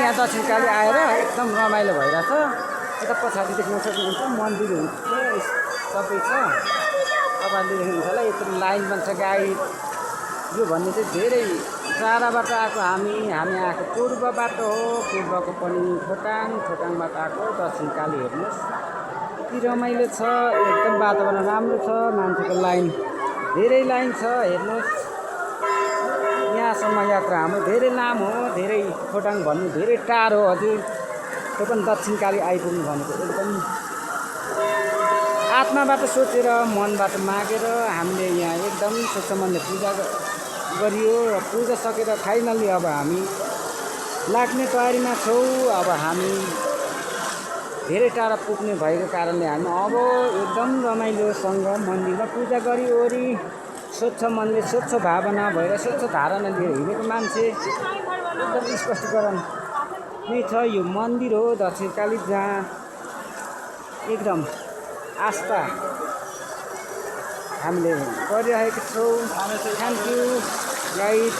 यहाँ दक्षिणकाली आएर एकदम रमाइलो भइरहेछ। यता पछाडि देख्न सक्नुहुन्छ मन्दिर सबै छ। तपाईँले देख्नुहुन्छ होला यत्रो लाइन बन्छ गाई यो भन्ने चाहिँ धेरै टाढाबाट आएको हामी आएको पूर्व बाटो हो। पूर्वको पनि खोटाङबाट आएको दक्षिणकाली हेर्नुहोस् यति रमाइलो छ। एकदम वातावरण राम्रो छ। मान्छेको लाइन धेरै लाइन छ हेर्नुहोस्। यहाँसम्म यात्रा हाम्रो धेरै लामो हो। धेरै खोटाङ भन्नु धेरै टाढो हजुर। त्यो पनि दक्षिणकाली आइपुग्नु भनेको एकदम आत्माबाट सोचेर मनबाट मागेर हामीले यहाँ एकदम स्वच्छ मनले पूजा गरियो। पूजा सकेर फाइनल्ली अब हामी लाग्ने तयारीमा छौँ। अब हामी धेरै टाढा पुग्ने भएको कारणले हामी अब एकदम रमाइलोसँग मन्दिरमा पूजा गरिओरी स्वच्छ मनले स्वच्छ भावना भएर स्वच्छ धारणा लिएर हिँडेको मान्छे एकदम स्पष्टीकरण नै छ। यो मन्दिर हो दक्षिणकाली जहाँ एकदम आस्था हामीले गरिरहेको छौँ। Thank you guide.